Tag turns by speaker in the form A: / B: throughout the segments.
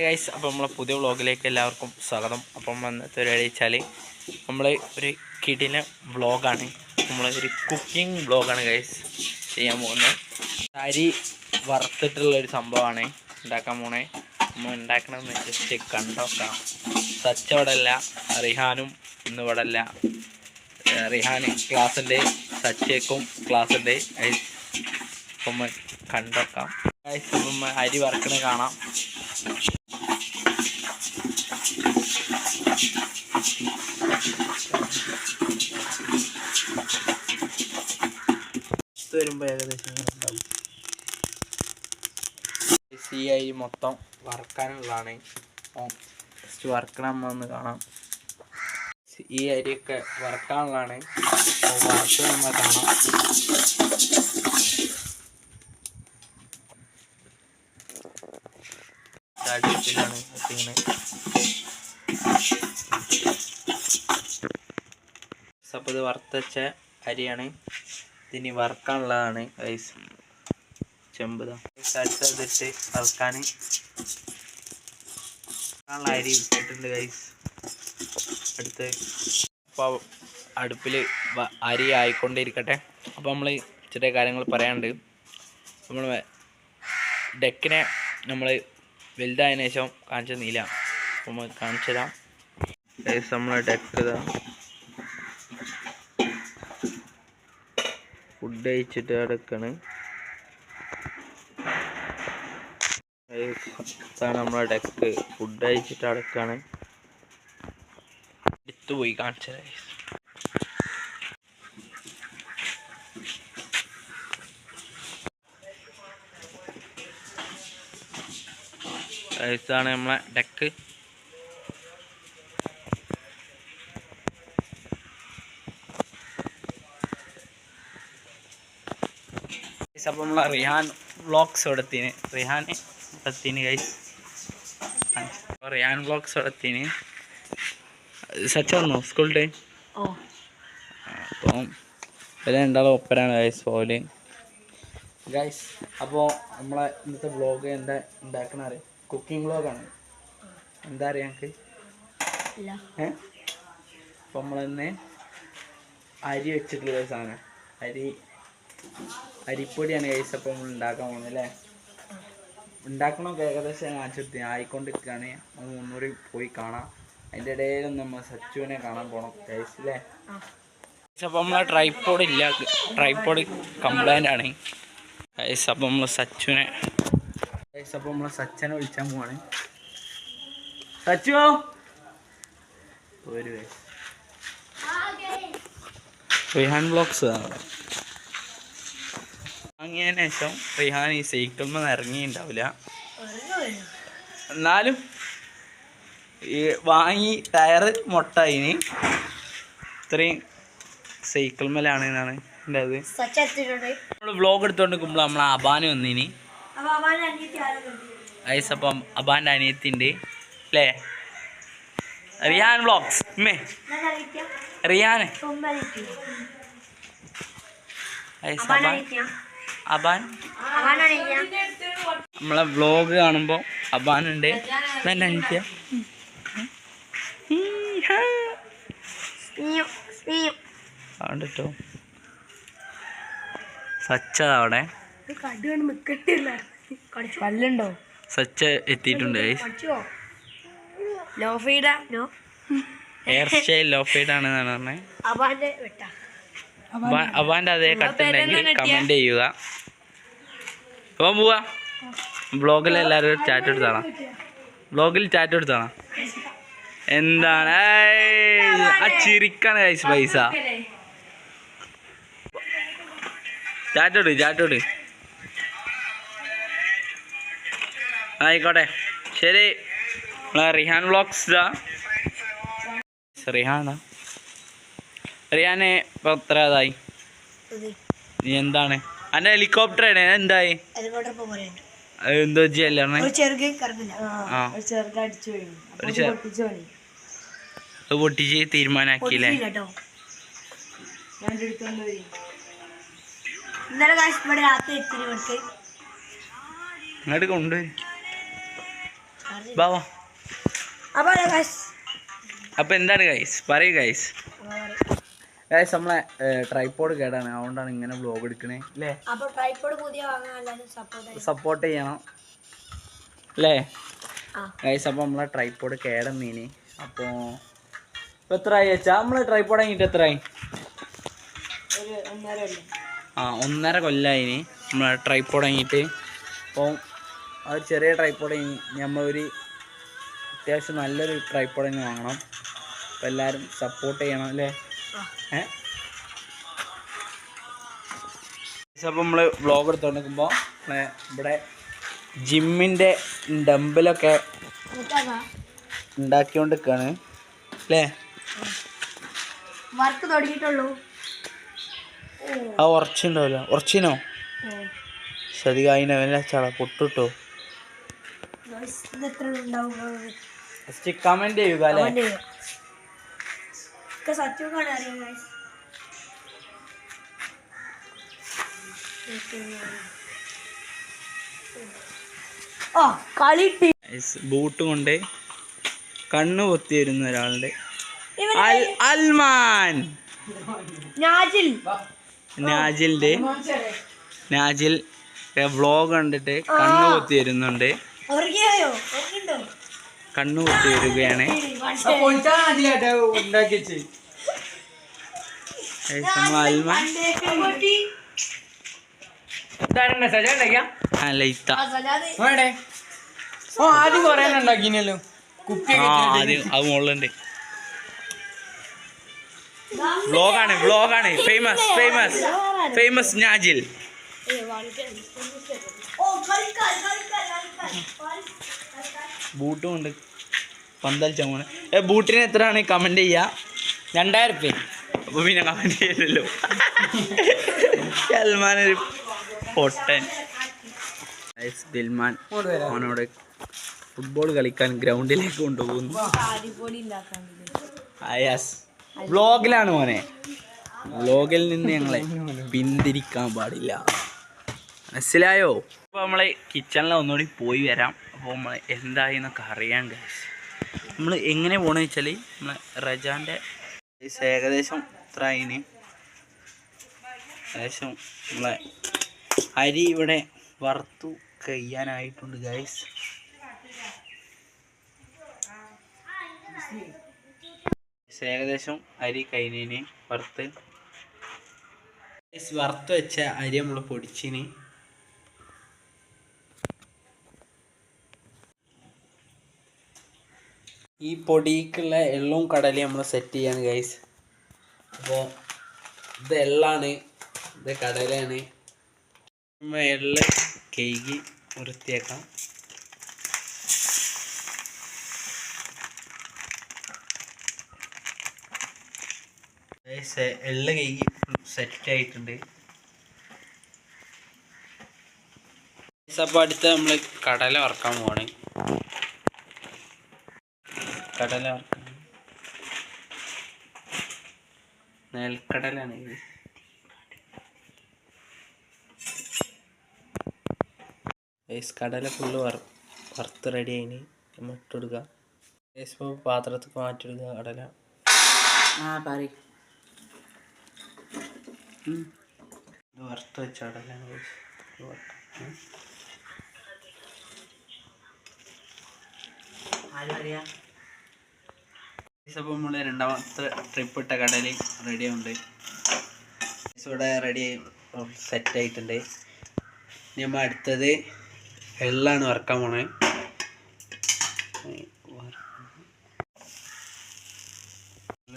A: Hi guys, അപ്പോൾ നമ്മളെ പുതിയ വ്ളോഗിലേക്ക് എല്ലാവർക്കും സ്വാഗതം. അപ്പം ഇന്നത്തെ പരിപാടി വെച്ചാൽ നമ്മൾ ഒരു കിടിലൻ വ്ളോഗാണ്. നമ്മളൊരു കുക്കിംഗ് വ്ളോഗാണ് ഗൈസ് ചെയ്യാൻ പോകുന്നത്. അരി വറുത്തിട്ടുള്ളൊരു സംഭവമാണ് ഉണ്ടാക്കാൻ പോണേ. നമ്മൾ ഉണ്ടാക്കണമെന്ന് ജസ്റ്റ് കണ്ടോക്കാം. സച്ച ഇവിടെ അല്ല, റിഹാനും ഇന്ന് ഇവിടെ അല്ല. റിഹാൻ ക്ലാസ്സുണ്ട്, സച്ചയ്ക്കും ക്ലാസ്സുണ്ട് ഗൈസ്. അപ്പം കണ്ടോക്കാം ഗൈസ്. അപ്പം അരി വറുക്കണ കാണാം. വരുമ്പോൾ ഏകദേശം ഉണ്ടാവും. ഈ അരി മൊത്തം വറുക്കാനുള്ളതാണ്. ജസ്റ്റ് വറുക്കണമെന്ന് കാണാം. ഈ അരിയൊക്കെ വറുക്കാനുള്ളതാണ്. വറുത്ത് നമ്മൾ കാണാം. അടുപ്പിലാണ് എത്തിക്കുന്നത്. അപ്പോൾ ഇത് വറുത്തച്ച അരിയാണ്. ഇതിന് വറുക്കാനുള്ളതാണ് ഗൈസ്. ചെമ്പുത അടുത്തിട്ട് വറുക്കാൻ അരി ഇട്ടിട്ടുണ്ട് ഗൈസ്. അടുത്ത് അപ്പോൾ അടുപ്പിൽ അരി ആയിക്കൊണ്ടിരിക്കട്ടെ. അപ്പോൾ നമ്മൾ ചെറിയ കാര്യങ്ങൾ പറയാനുണ്ട്. നമ്മൾ ഡെക്കിനെ നമ്മൾ വലുതായതിനു ശേഷം കാണിച്ചു തന്നില്ല. അപ്പോൾ നമ്മൾ കാണിച്ചു തരാം ഗൈസ്. നമ്മൾ ഡെക്ക് ഇതാ ഫുഡ് കഴിച്ചിട്ട് കിടക്കാണ്. ഇതാണ് നമ്മളെ ഡെക്ക്. ഫുഡ് കഴിച്ചിട്ട് കിടക്കാണ്. എടുത്തു പോയി കാണിച്ചത്. ഇതാണ് നമ്മളെ ഡെക്ക്. അപ്പോൾ നമ്മളെ റിഹാൻ വ്ളോഗ്സ് എടുത്തിന്. ഗൈസ്. റിഹാൻ വ്ളോഗ്സ് എടുത്തിന്. സച്ച വന്നോ സ്കൂൾ ടൈം? അപ്പം എല്ലാം ഉണ്ടാവും ഒപ്പരാണ് ഗൈസ് പോലെ ഗൈസ്. അപ്പോൾ നമ്മളെ ഇന്നത്തെ വ്ളോഗ് എന്താ ഉണ്ടാക്കണ അറിയാം. കുക്കിംഗ് വ്ളോഗാണ്. എന്താ അറിയാം ഞങ്ങൾക്ക്? അപ്പോൾ നമ്മളിന്ന് അരി വെച്ചിട്ടുള്ള സാധനം അരിപ്പൊടിയാണ് ഗൈസ്. അപ്പോൾ നമ്മൾ ഉണ്ടാക്കാൻ പോകുന്നത് അല്ലേ. ഉണ്ടാക്കണമൊക്കെ ഏകദേശം കാണിച്ചെടുത്ത് ആയിക്കൊണ്ടിരിക്കുകയാണ്. നമ്മൾ മുന്നൂറ് പോയി കാണാം. അതിൻ്റെ ഇടയിലും നമ്മൾ സച്ചുവിനെ കാണാൻ പോകണം ഗൈസ് അല്ലേ. അപ്പോൾ നമ്മളെ ട്രൈപ്പോഡ് ഇല്ല, ട്രൈപ്പോഡ് കംപ്ലൈൻ്റ് ആണ് ഗൈസ്. അപ്പോൾ നമ്മൾ സച്ചുവിനെ വിളിച്ചാൻ പോവാണ്. സച്ചു ഒരു റിഹാൻ വ്ളോഗ്സ് വാങ്ങിയതിന് ശേഷം റിഹാൻ ഈ സൈക്കിളിൽ ഇറങ്ങിയിട്ടുണ്ടാവില്ല. എന്നാലും ഈ വാങ്ങി ടയറ് മൊട്ടായിന് ഇത്രയും സൈക്കിൾ മേലാണ് എന്നാണ് എൻ്റെ അത്. നമ്മൾ വ്ളോഗ് എടുത്തുകൊണ്ട് നിൽക്കുമ്പോൾ നമ്മൾ അബാന് വന്നിനി ഐസ്. അപ്പം അബാൻ്റെ അനിയത്തിണ്ട് അല്ലേ. റിയാൻ വ്ളോഗ്സ് റിയാൻ അബാൻ നമ്മളെ വ്ളോഗ് കാണുമ്പോൾ അബാനുണ്ട്. നല്ല അനിത്യ കേട്ടോ. സച്ച അവിടെ സച്ച എത്തിയിട്ടുണ്ട്. ഹെയർ സ്റ്റൈൽ ലോ ഫീഡ് ആണെന്നാണ് പറഞ്ഞത്. അബാൻ്റെ അതേ കട്ടുണ്ടെങ്കിൽ കമൻറ്റ് ചെയ്യുക. അപ്പം പോവാ. ബ്ലോഗിൽ എല്ലാവരും ചാറ്റ് എടുത്താണോ? ബ്ലോഗിൽ ചാറ്റ് എടുത്താണോ? എന്താണ് ആ ചിരിക്കാണ് കഴിച്ച് പൈസ. ചാറ്റോട് ആയിക്കോട്ടെ ശരി. റിഹാൻ വ്ളോഗ്സ് റിയാനെ ഇപ്പം എത്ര ഇതായി? നീ എന്താണ് എൻ്റെ ഹെലികോപ്റ്റർ ആണ് എന്തായി? എന്തോ ചെയ്യല്ലേ പൊട്ടിച്ച് തീരുമാനാക്കിയില്ലേ? ഇങ്ങോട്ട് കൊണ്ടുവരും. ബാവാ. അപ്പൊ എന്താണ് ഗൈസ്, പറയൂ ഗൈസ്. ഗൈസ് നമ്മളെ ട്രൈപോഡ് കേടാണ്, അതുകൊണ്ടാണ് ഇങ്ങനെ വ്ലോഗ് എടുക്കണേ അല്ലേ. സപ്പോർട്ട് ചെയ്യണം അല്ലേ ഗൈസ്. അപ്പോൾ നമ്മളെ ട്രൈപോഡ് കേടന്നീന്. അപ്പോൾ ഇപ്പം എത്രയായി വെച്ചാൽ നമ്മൾ ട്രൈപോഡ് കഴിഞ്ഞിട്ട് എത്രയായി? 1.5 കൊല്ലമായിന് നമ്മളെ ട്രൈപോഡ് കഴിഞ്ഞിട്ട്. അപ്പോൾ ആ ഒരു ചെറിയ ട്രൈപോഡ് കഴിഞ്ഞ് നമ്മളൊരു അത്യാവശ്യം നല്ലൊരു ട്രൈപോഡ് തന്നെ വാങ്ങണം. അപ്പോൾ എല്ലാവരും സപ്പോർട്ട് ചെയ്യണം അല്ലേ. അപ്പോൾ നമ്മൾ വ്ളോഗ് എടുത്തുകൊണ്ടിരിക്കുമ്പോൾ ഇവിടെ ജിമ്മിൻ്റെ ഡംബലൊക്കെ ഉണ്ടാക്കിക്കൊണ്ട് നിൽക്കുകയാണ് അല്ലേ.
B: വർക്ക് തുടങ്ങിയിട്ടുള്ളൂ.
A: ആ ഉറച്ചുണ്ടാവില്ല, ഉറച്ചിനോ സതികായിനല്ല ചള പൊട്ടിട്ടോ. കമന്റ് ചെയ്യുക അല്ലേ. ബൂട്ട് കൊണ്ട് കണ്ണു പൊത്തി വരുന്ന ഒരാളുടെ അൽമാൻ നാജിൽ വ്ളോഗ് കണ്ടിട്ട് കണ്ണു പൊത്തി വരുന്നുണ്ട്. കണ്ണു പൊത്തി വരികയാണ്. അൽമാൻ അത് മുകളിലുണ്ട്. വ്ളോഗാണ് ഫേമസ് നാജിൽ. ബൂട്ടും ഉണ്ട് പന്തലിച്ച മോനെ. ബൂട്ടിന് എത്രയാണ് കമന്റ് ചെയ്യാ? 2000 രൂപ. അപ്പൊ പിന്നെ കമന്റ് ചെയ്യല്ലോ. സൽമാനൊരു പൊട്ടൻ. ദിൽമാൻ അവനോട് ഫുട്ബോൾ കളിക്കാൻ ഗ്രൗണ്ടിലേക്ക് കൊണ്ടുപോകുന്നു. വ്ളോഗിലാണ് മോനെ. വ്ളോഗിൽ നിന്ന് ഞങ്ങളെ പിന്തിരിക്കാൻ പാടില്ല, മനസ്സിലായോ? അപ്പോൾ നമ്മളെ കിച്ചണിൽ ഒന്നുകൂടി പോയി വരാം. അപ്പോൾ നമ്മൾ എന്തായി എന്നൊക്കെ അറിയാൻ ഗൈസ്. നമ്മൾ എങ്ങനെ പോകണമെന്ന് വെച്ചാൽ നമ്മളെ റജാൻ്റെ ഏകദേശം എത്ര അതിന് ഏകദേശം നമ്മളെ അരി ഇവിടെ വറുത്തു കഴിയാനായിട്ടുണ്ട് ഗൈസ്. ഏകദേശം അരി കഴിഞ്ഞതിന് വറുത്ത് വെച്ച അരി നമ്മൾ പൊടിച്ചിന്. ഈ പൊടിക്കുള്ള എള്ളവും കടലയും നമ്മൾ സെറ്റ് ചെയ്യാണ് ഗൈസ്. അപ്പോൾ ഇത് എള്ളാണ്, ഇത് കടലയാണ്. എള്ള് കഴുകി വൃത്തിയാക്കാം. എള്ള് കഴുകി സെറ്റ് ആയിട്ടുണ്ട്. അപ്പോൾ അടുത്ത് നമ്മൾ കടല വറക്കാൻ പോവാണ്. കടല വറക്കാൻ നെൽക്കടലാണ് ഇത്. കടല ഫുള്ള് വറുത്ത് റെഡി ആയിന്. നമ്മൾ ഇട്ടെടുക്കുക. ഇപ്പോൾ പാത്രത്തിൽ മാറ്റിയെടുക്കുക കടല. ഇത് വറുത്ത് വെച്ച കടലാണ്. അപ്പോൾ നമ്മൾ രണ്ടാമത്തെ ട്രിപ്പ് ഇട്ട കടൽ റെഡി ആവുന്നുണ്ട്. ഇവിടെ റെഡി സെറ്റ് ആയിട്ടുണ്ട്. ഇനി നമ്മൾ അടുത്തത് എള്ളാണ് വറക്കാൻ പോണേ.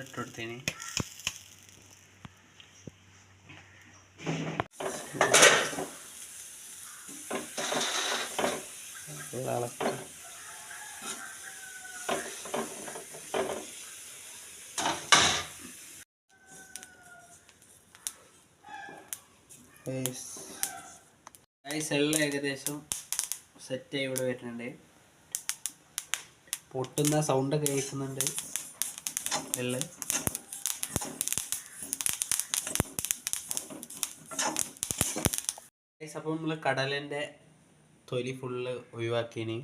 A: ഇട്ടെടുത്തേന് എല്ലാം ഏകദേശം സെറ്റായി ഇവിടെ വരുന്നുണ്ട്. പൊട്ടുന്ന സൗണ്ടൊക്കെ കേൾക്കുന്നുണ്ട് എല്ലാം. അപ്പോൾ നമ്മൾ കടലിൻ്റെ തൊലി ഫുള്ള് ഒഴിവാക്കിന്.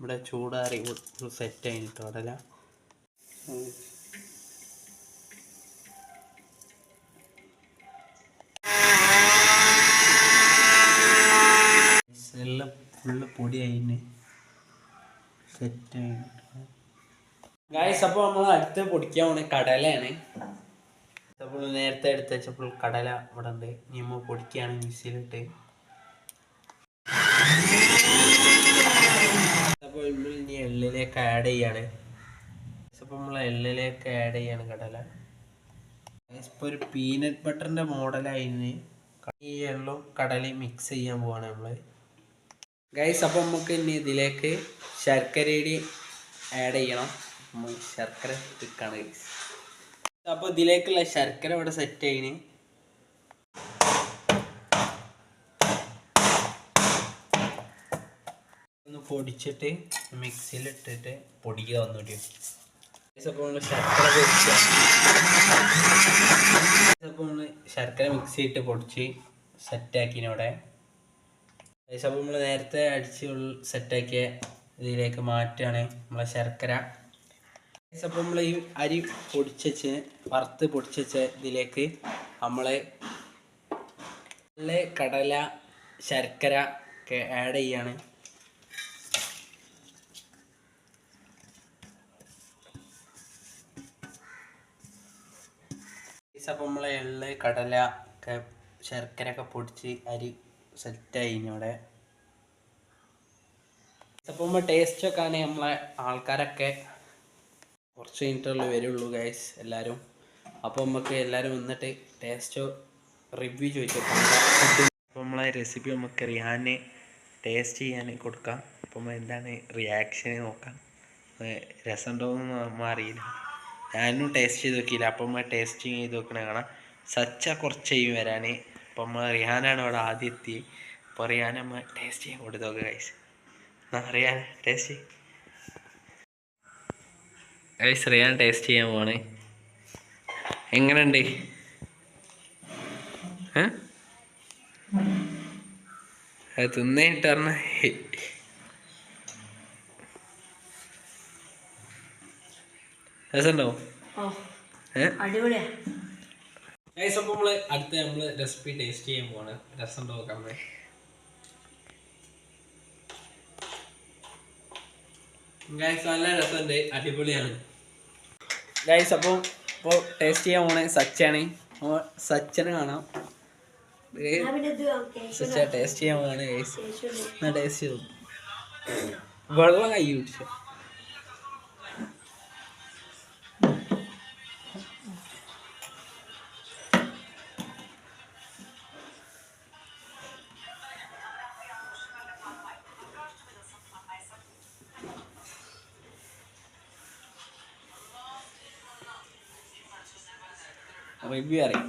A: ഇവിടെ ചൂടാറി സെറ്റ് ആയിട്ട് കടല. എല്ലാം ഫുള്ള് പൊടിയായിന് സെറ്റ് ആയിട്ട് ഗായ്സ്. അപ്പോൾ നമ്മൾ അടുത്ത് പൊടിക്കാൻ പോണ കടലയാണ്. അപ്പോൾ നേരത്തെ എടുത്ത് വെച്ചപ്പോൾ കടല ഇവിടെ ഉണ്ട്. ഇനി നമ്മൾ പൊടിക്കുകയാണ് മിക്സിയിലിട്ട്. അപ്പോൾ ഇനി എള്ളിലേക്ക് ആഡ് ചെയ്യാണ്. അപ്പോൾ നമ്മൾ എള്ളിലേക്ക് ആഡ് ചെയ്യാണ് കടല. ഇപ്പോൾ ഒരു പീനട്ട് ബട്ടറിൻ്റെ മോഡലായിന്. ഈ എള്ളും കടലയും മിക്സ് ചെയ്യാൻ പോവാണ് നമ്മൾ ഗൈസ്. അപ്പോൾ നമുക്ക് ഇനി ഇതിലേക്ക് ശർക്കരയുടെ ആഡ് ചെയ്യണം. നമ്മൾ ശർക്കര ഇട്ടിക്കാണ് ഗൈസ്. അപ്പോൾ ഇതിലേക്കുള്ള ശർക്കര ഇവിടെ സെറ്റ് ചെയ്യണേ. ഒന്ന് പൊടിച്ചിട്ട് മിക്സിയിലിട്ടിട്ട് പൊടിക്കുക ഒന്നുകൂടി. അപ്പോൾ നമ്മൾ ശർക്കര മിക്സി ഇട്ട് പൊടിച്ച് സെറ്റാക്കിനവിടെ. അപ്പോൾ നമ്മൾ നേരത്തെ അടിച്ച് സെറ്റാക്കിയ ഇതിലേക്ക് മാറ്റുകയാണ് നമ്മളെ ശർക്കര. അപ്പോൾ നമ്മൾ ഈ അരി വറുത്ത് പൊടിച്ച ഇതിലേക്ക് നമ്മൾ കടല ശർക്കര ഒക്കെ ആഡ് ചെയ്യാണ്. അപ്പോൾ നമ്മൾ എള്ള് കടല ഒക്കെ ശർക്കര ഒക്കെ പൊടിച്ച് അരി സെറ്റായി ഇവിടെ. അപ്പോൾ നമ്മൾ ടേസ്റ്റൊക്കെ ആണ് നമ്മളെ ആൾക്കാരൊക്കെ കുറച്ച് കഴിഞ്ഞിട്ടുള്ളൂ വരുള്ളൂ ഗൈസ് എല്ലാവരും. അപ്പോൾ നമുക്ക് എല്ലാവരും വന്നിട്ട് ടേസ്റ്റോ റിവ്യൂ ചോദിച്ചേക്കാം. അപ്പോൾ നമ്മളെ റെസിപ്പി നമുക്ക് റിയാനെ ടേസ്റ്റ് ചെയ്യാൻ കൊടുക്കാം. അപ്പം എന്താണ് റിയാക്ഷൻ നോക്കാം. രസമുണ്ടോയെന്ന് നമ്മൾ അറിയില്ല. ഞാനും ടേസ്റ്റ് ചെയ്ത് നോക്കിയില്ല. അപ്പം നമ്മൾ ടേസ്റ്റിങ് ചെയ്ത് നോക്കണ കാണാം. സച്ച കുറച്ച് ചെയ്യും വരാൻ. അപ്പം നമ്മൾ റിയാനാണ് ഇവിടെ ആദ്യം എത്തി. അപ്പോൾ റിയാൻ നമ്മൾ ടേസ്റ്റ് ചെയ്യാൻ കൊടുത്തു നോക്കുക guys. Riyan taste guys. Riyan taste ചെയ്യാൻ പോവാണ്. എങ്ങനെയുണ്ട്? അത് തിന്നിട്ട് പറഞ്ഞ രസമുണ്ടോ? ഗൈസ് അപ്പോൾ നമ്മൾ അടുത്ത നമ്മൾ റെസിപ്പി ടേസ്റ്റ് ചെയ്യാൻ പോവാണ്. രസമുണ്ടോ നോക്കാം. ഗൈസ് നല്ല രസമുണ്ട്, അടിപൊളിയാണ് ഗൈസ്. അപ്പോൾ ടേസ്റ്റ് ചെയ്യാൻ പോണേ സച്ചാണ്. സച്ചനെ കാണാം. സച്ച ടേസ്റ്റ് ചെയ്യാൻ പോവാണ് ഗൈസ്. ഞാൻ ടേസ്റ്റ് ചെയ്തു. വെള്ളം കൈ പിടിച്ചു. റിവ്യൂ അറിയാം.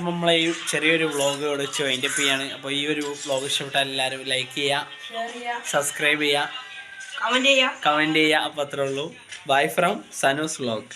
A: നമ്മളെ ഈ ചെറിയൊരു വ്ളോഗ് ഇവിടെ വെച്ച് വൈൻഡപ്പ് ചെയ്യാണ്. അപ്പോൾ ഈ ഒരു വ്ളോഗ് ഇഷ്ടപ്പെട്ടാൽ എല്ലാവരും ലൈക്ക് ചെയ്യുക, സബ്സ്ക്രൈബ് ചെയ്യുക, കമൻറ്റ് ചെയ്യുക. അപ്പോൾ അത്രേ ഉള്ളൂ. Bye from Sanoos vlog.